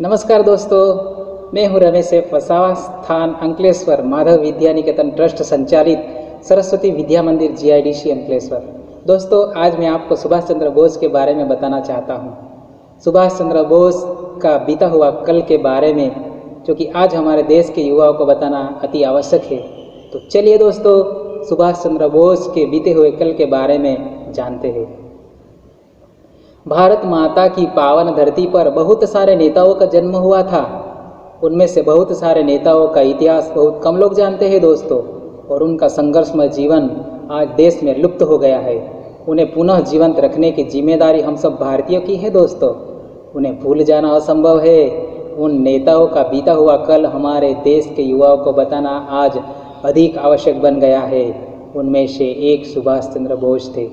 नमस्कार दोस्तों, मैं हूं रमेश फसावा, स्थान अंकलेश्वर, माधव विद्या निकेतन ट्रस्ट संचालित सरस्वती विद्या मंदिर GIDC अंकलेश्वर। दोस्तों, आज मैं आपको सुभाष चंद्र बोस के बारे में बताना चाहता हूं। सुभाष चंद्र बोस का बीता हुआ कल के बारे में, जो कि आज हमारे देश के युवाओं को बताना अति आवश्यक है। तो चलिए दोस्तों, सुभाष चंद्र बोस के बीते हुए कल के बारे में जानते हैं। भारत माता की पावन धरती पर बहुत सारे नेताओं का जन्म हुआ था। उनमें से बहुत सारे नेताओं का इतिहास बहुत कम लोग जानते हैं दोस्तों, और उनका संघर्षमय जीवन आज देश में लुप्त हो गया है। उन्हें पुनः जीवंत रखने की जिम्मेदारी हम सब भारतीयों की है दोस्तों। उन्हें भूल जाना असंभव है। उन नेताओं का बीता हुआ कल हमारे देश के युवाओं को बताना आज अधिक आवश्यक बन गया है। उनमें से एक सुभाष चंद्र बोस थे।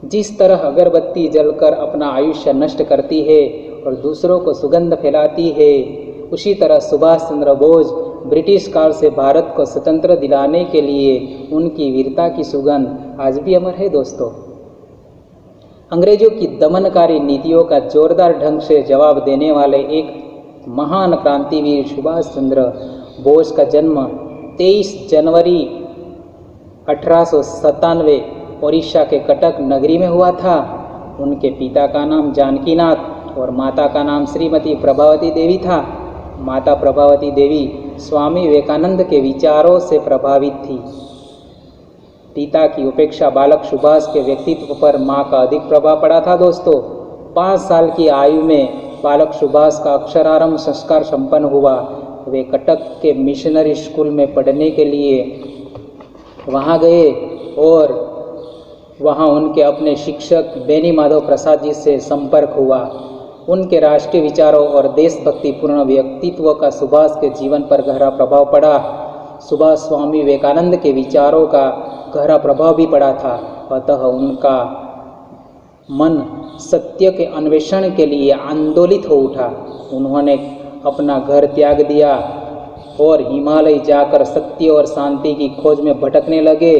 जिस तरह अगरबत्ती जलकर अपना आयुष्य नष्ट करती है और दूसरों को सुगंध फैलाती है, उसी तरह सुभाष चंद्र बोस ब्रिटिश काल से भारत को स्वतंत्र दिलाने के लिए उनकी वीरता की सुगंध आज भी अमर है दोस्तों। अंग्रेजों की दमनकारी नीतियों का जोरदार ढंग से जवाब देने वाले एक महान क्रांतिवीर सुभाष चंद्र बोस का जन्म 23 जनवरी 1897 ओडिशा के कटक नगरी में हुआ था। उनके पिता का नाम जानकीनाथ और माता का नाम श्रीमती प्रभावती देवी था। माता प्रभावती देवी स्वामी विवेकानंद के विचारों से प्रभावित थी। पिता की उपेक्षा बालक सुभाष के व्यक्तित्व पर मां का अधिक प्रभाव पड़ा था दोस्तों। 5 साल की आयु में बालक सुभाष का अक्षरारंभ संस्कार संपन्न हुआ। वे कटक के मिशनरी स्कूल में पढ़ने के लिए वहां गए और वहाँ उनके अपने शिक्षक बेनी माधव प्रसाद जी से संपर्क हुआ। उनके राष्ट्रीय विचारों और देशभक्तिपूर्ण व्यक्तित्व का सुभाष के जीवन पर गहरा प्रभाव पड़ा। सुभाष स्वामी विवेकानंद के विचारों का गहरा प्रभाव भी पड़ा था। अतः उनका मन सत्य के अन्वेषण के लिए आंदोलित हो उठा। उन्होंने अपना घर त्याग दिया और हिमालय जाकर सत्य और शांति की खोज में भटकने लगे,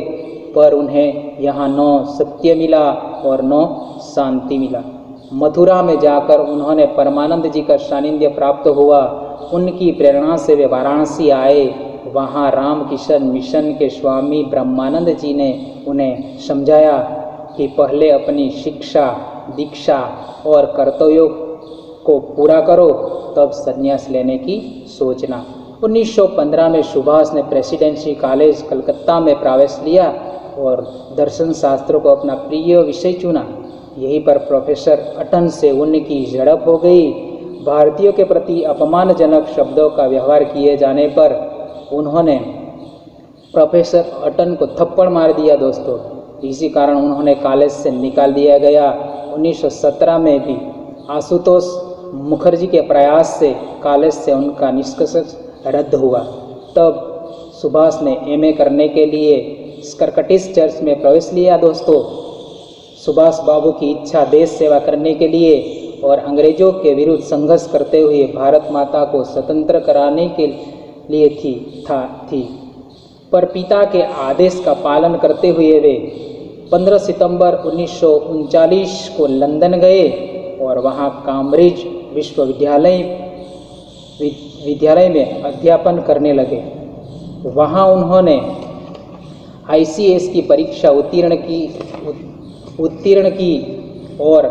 पर उन्हें यहाँ न सत्य मिला और न शांति मिला। मथुरा में जाकर उन्होंने परमानंद जी का सानिध्य प्राप्त हुआ। उनकी प्रेरणा से वे वाराणसी आए। वहाँ रामकिशन मिशन के स्वामी ब्रह्मानंद जी ने उन्हें समझाया कि पहले अपनी शिक्षा, दीक्षा और कर्तव्यों को पूरा करो, तब संन्यास लेने की सोचना। 1915 में सुभाष ने प्रेसिडेंसी कॉलेज कलकत्ता में प्रवेश लिया और दर्शन शास्त्र को अपना प्रिय विषय चुना। यहीं पर प्रोफेसर अटन से उनकी झड़प हो गई। भारतीयों के प्रति अपमानजनक शब्दों का व्यवहार किए जाने पर उन्होंने प्रोफेसर अटन को थप्पड़ मार दिया दोस्तों। इसी कारण उन्होंने कॉलेज से निकाल दिया गया। 1917 में भी आशुतोष मुखर्जी के प्रयास से कॉलेज से उनका निष्कासन रद्द हुआ। तब सुभाष ने MA करने के लिए स्कर्कटिस चर्च में प्रवेश लिया दोस्तों। सुभाष बाबू की इच्छा देश सेवा करने के लिए और अंग्रेजों के विरुद्ध संघर्ष करते हुए भारत माता को स्वतंत्र कराने के लिए थी। पर पिता के आदेश का पालन करते हुए वे 15 सितंबर 1939 को लंदन गए और वहां कैम्ब्रिज विश्वविद्यालय में अध्यापन करने लगे। वहां उन्होंने ICS की परीक्षा उत्तीर्ण की और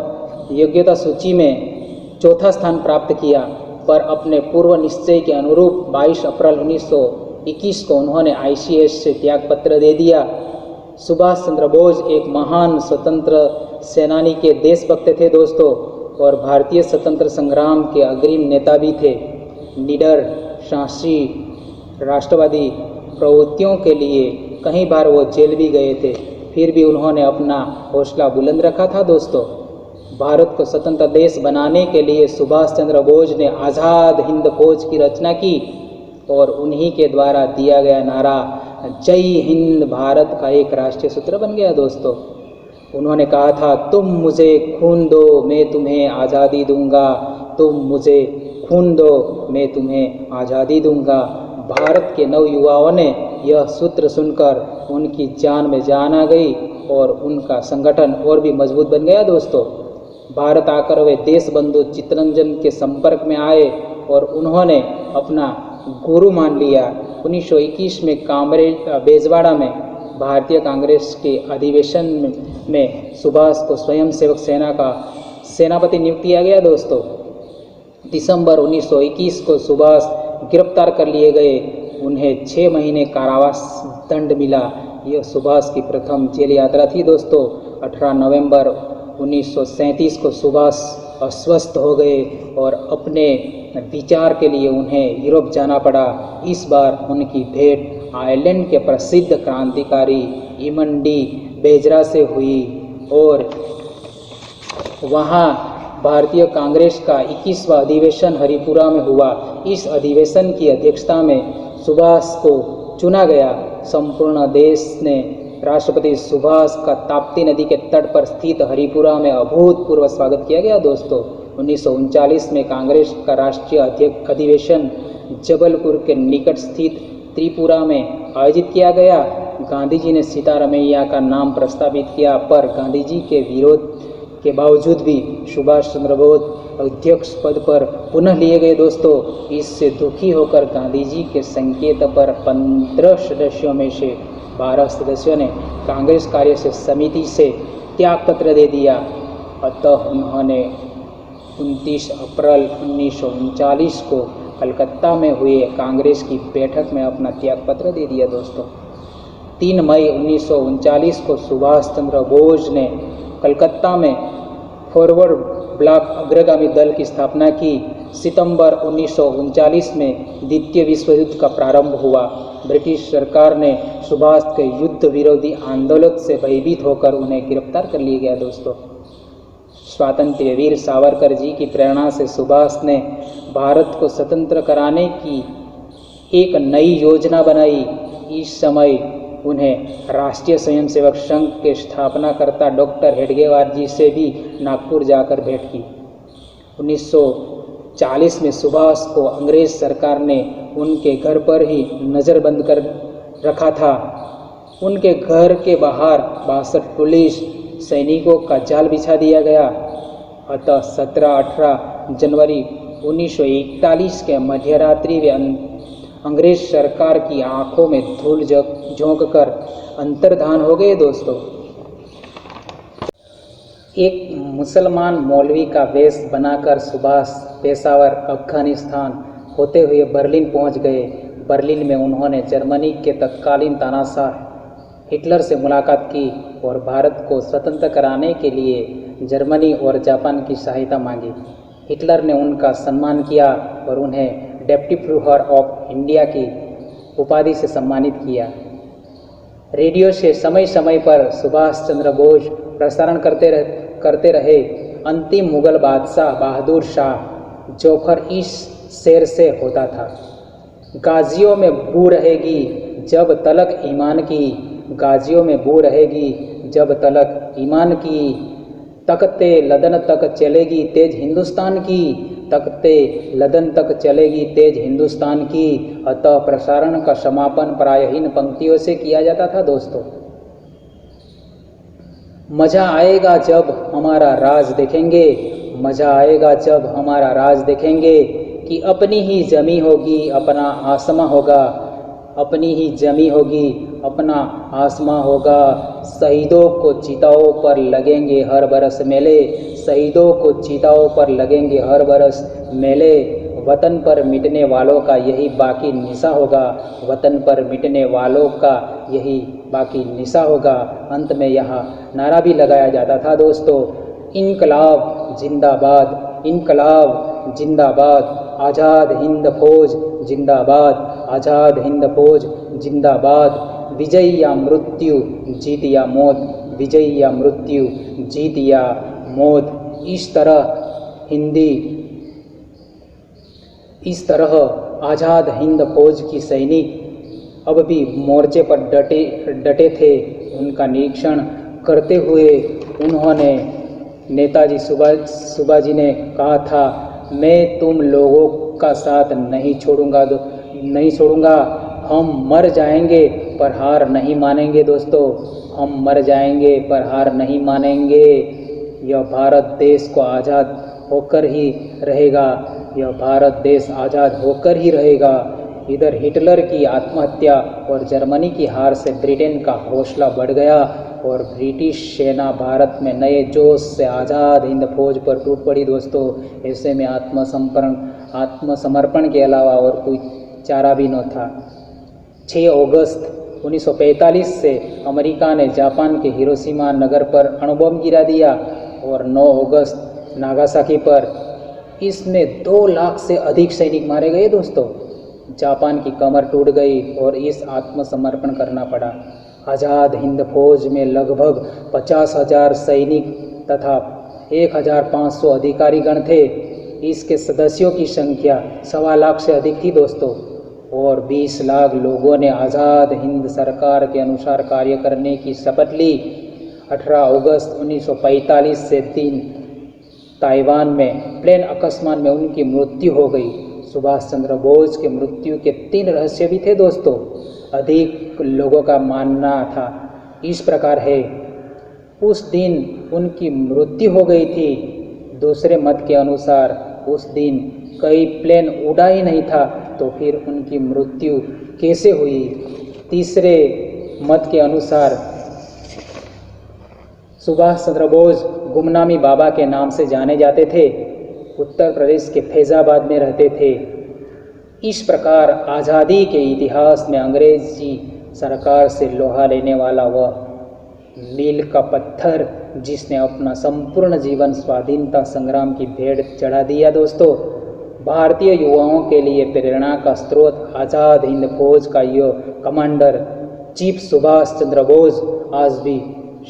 योग्यता सूची में 4था स्थान प्राप्त किया, पर अपने पूर्व निश्चय के अनुरूप 22 अप्रैल 1921 को उन्होंने ICS से त्यागपत्र दे दिया। सुभाष चंद्र बोस एक महान स्वतंत्र सेनानी के देशभक्त थे दोस्तों, और भारतीय स्वतंत्र संग्राम के अग्रिम नेता भी थे। निडर, साहसी, राष्ट्रवादी प्रवृत्तियों के लिए कई बार वो जेल भी गए थे, फिर भी उन्होंने अपना हौसला बुलंद रखा था दोस्तों। भारत को स्वतंत्र देश बनाने के लिए सुभाष चंद्र बोस ने आज़ाद हिंद फौज की रचना की और उन्हीं के द्वारा दिया गया नारा जय हिंद भारत का एक राष्ट्रीय सूत्र बन गया दोस्तों। उन्होंने कहा था, तुम मुझे खून दो मैं तुम्हें आज़ादी दूंगा, तुम मुझे खून दो मैं तुम्हें आज़ादी दूंगा। भारत के नवयुवाओं ने यह सूत्र सुनकर उनकी जान में जान आ गई और उनका संगठन और भी मजबूत बन गया दोस्तों। भारत आकर वे देश बंधु चित्तरंजन के संपर्क में आए और उन्होंने अपना गुरु मान लिया। 1921 में कामरेज बेजवाड़ा में भारतीय कांग्रेस के अधिवेशन में सुभाष को स्वयंसेवक सेना का सेनापति नियुक्त किया गया। दोस्तों, दिसंबर 1921 को सुभाष गिरफ्तार कर लिए गए। उन्हें 6 महीने कारावास दंड मिला। यह सुभाष की प्रथम जेल यात्रा थी। दोस्तों, 18 नवंबर 1937 को सुभाष अस्वस्थ हो गए और अपने विचार के लिए उन्हें यूरोप जाना पड़ा। इस बार उनकी भेंट आयरलैंड के प्रसिद्ध क्रांतिकारी इमंडी बेजरा से हुई और वहाँ भारतीय कांग्रेस का 21वां अधिवेशन हरिपुरा में हुआ। इस अधिवेशन की अध्यक्षता में सुभाष को चुना गया। संपूर्ण देश ने राष्ट्रपति सुभाष का ताप्ती नदी के तट पर स्थित हरिपुरा में अभूतपूर्व स्वागत किया गया। दोस्तों, 1939 में कांग्रेस का राष्ट्रीय अधिवेशन जबलपुर के निकट स्थित त्रिपुरा में आयोजित किया गया। गांधी जी ने सीतारमैया का नाम प्रस्तावित किया, पर गांधी जी के विरोध के बावजूद भी सुभाष चंद्र बोस अध्यक्ष पद पर पुनः लिए गए। दोस्तों, इससे दुखी होकर गांधी जी के संकेत पर 15 सदस्यों में से 12 सदस्यों ने कांग्रेस कार्य से समिति से त्याग पत्र दे दिया। अतः उन्होंने 29 अप्रैल 1939 को कलकत्ता में हुए कांग्रेस की बैठक में अपना त्याग पत्र दे दिया। दोस्तों, 3 मई 1939 को सुभाष चंद्र बोस ने कलकत्ता में फॉरवर्ड ब्लॉक अग्रगामी दल की स्थापना की। सितंबर 1939 में द्वितीय विश्व युद्ध का प्रारंभ हुआ। ब्रिटिश सरकार ने सुभाष के युद्ध विरोधी आंदोलन से भयभीत होकर उन्हें गिरफ्तार कर लिया गया। दोस्तों, स्वातंत्र्य वीर सावरकर जी की प्रेरणा से सुभाष ने भारत को स्वतंत्र कराने की एक नई योजना बनाई। इस समय उन्हें राष्ट्रीय स्वयंसेवक संघ के स्थापनाकर्ता डॉक्टर हेडगेवार जी से भी नागपुर जाकर भेंट की। 1940 में सुभाष को अंग्रेज सरकार ने उनके घर पर ही नज़रबंद कर रखा था। उनके घर के बाहर 62 पुलिस सैनिकों का जाल बिछा दिया गया। अतः 17-18 जनवरी 1941 के मध्यरात्रि वे अंग्रेज सरकार की आंखों में धूल झोंक कर अंतर्धान हो गए। दोस्तों, एक मुसलमान मौलवी का वेश बनाकर सुभाष पेशावर अफगानिस्तान होते हुए बर्लिन पहुंच गए। बर्लिन में उन्होंने जर्मनी के तत्कालीन तानाशाह हिटलर से मुलाकात की और भारत को स्वतंत्र कराने के लिए जर्मनी और जापान की सहायता मांगी। हिटलर ने उनका सम्मान किया और उन्हें डेप्टी फ्यूहर ऑफ इंडिया की उपाधि से सम्मानित किया। रेडियो से समय समय पर सुभाष चंद्र बोस प्रसारण करते रहे। अंतिम मुगल बादशाह बहादुर शाह जोफर इस शेर से होता था, गाजियों में बू रहेगी जब तलक ईमान की, गाजियों में बू रहेगी जब तलक ईमान की, तकते लदन तक चलेगी तेज हिंदुस्तान की, तकते लदन तक चलेगी तेज हिंदुस्तान की। अतः प्रसारण का समापन प्रायहीन पंक्तियों से किया जाता था। दोस्तों, मजा आएगा जब हमारा राज देखेंगे, मजा आएगा जब हमारा राज देखेंगे कि अपनी ही जमी होगी अपना आसमां होगा, अपनी ही जमी होगी अपना आसमां होगा। शहीदों को चिताओं पर लगेंगे हर बरस मेले, शहीदों को चिताओं पर लगेंगे हर बरस मेले। वतन पर मिटने वालों का यही बाकी निशा होगा, वतन पर मिटने वालों का यही बाकी निशा होगा। अंत में यह नारा भी लगाया जाता था। दोस्तों, इनकलाब जिंदाबाद, इनकलाब जिंदाबाद, आज़ाद हिंद फौज जिंदाबाद, आज़ाद हिंद फौज जिंदाबाद। विजय या मृत्यु, जीत या मौत, विजय या मृत्यु, जीत या मौत। इस तरह आज़ाद हिंद फौज की सैनिक अब भी मोर्चे पर डटे थे। उनका निरीक्षण करते हुए उन्होंने नेताजी सुभाष जी ने कहा था, मैं तुम लोगों का साथ नहीं छोड़ूंगा, हम मर जाएंगे पर हार नहीं मानेंगे। दोस्तों, हम मर जाएंगे पर हार नहीं मानेंगे। यह भारत देश को आज़ाद होकर ही रहेगा, यह भारत देश आज़ाद होकर ही रहेगा। इधर हिटलर की आत्महत्या और जर्मनी की हार से ब्रिटेन का हौसला बढ़ गया और ब्रिटिश सेना भारत में नए जोश से आज़ाद हिंद फौज पर टूट पड़ी दोस्तों। ऐसे में आत्मसमर्पण के अलावा और कोई चारा भी न था। 6 अगस्त 1945 से अमेरिका ने जापान के हिरोशिमा नगर पर अणुबम गिरा दिया और 9 अगस्त नागासाकी पर। इसमें 2 लाख से अधिक सैनिक मारे गए दोस्तों। जापान की कमर टूट गई और इस आत्मसमर्पण करना पड़ा। आज़ाद हिंद फौज में लगभग 50,000 सैनिक तथा 1,500 अधिकारीगण थे। इसके सदस्यों की संख्या 1.25 लाख से अधिक थी दोस्तों और 20 लाख लोगों ने आज़ाद हिंद सरकार के अनुसार कार्य करने की शपथ ली। 18 अगस्त 1945 से 3 ताइवान में प्लेन अकस्मात में उनकी मृत्यु हो गई। सुभाष चंद्र बोस के मृत्यु के 3 रहस्य भी थे दोस्तों। अधिक लोगों का मानना था इस प्रकार है, उस दिन उनकी मृत्यु हो गई थी। दूसरे मत के अनुसार उस दिन कई प्लेन उड़ा ही नहीं था, तो फिर उनकी मृत्यु कैसे हुई। तीसरे मत के अनुसार सुभाष चंद्र बोस गुमनामी बाबा के नाम से जाने जाते थे। उत्तर प्रदेश के फैजाबाद में रहते थे। इस प्रकार आज़ादी के इतिहास में अंग्रेजी सरकार से लोहा लेने वाला वह मील का पत्थर जिसने अपना संपूर्ण जीवन स्वाधीनता संग्राम की भेंट चढ़ा दिया दोस्तों। भारतीय युवाओं के लिए प्रेरणा का स्रोत आज़ाद हिंद फौज का यह कमांडर चीफ सुभाष चंद्र बोस आज भी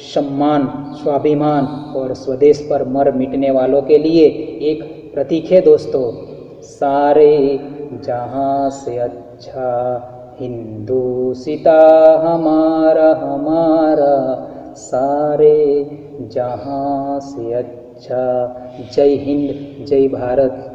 सम्मान, स्वाभिमान और स्वदेश पर मर मिटने वालों के लिए एक प्रतीक है दोस्तों। सारे जहां से अच्छा हिंदुस्ता हमारा हमारा, सारे जहां से अच्छा। जय हिंद, जय भारत।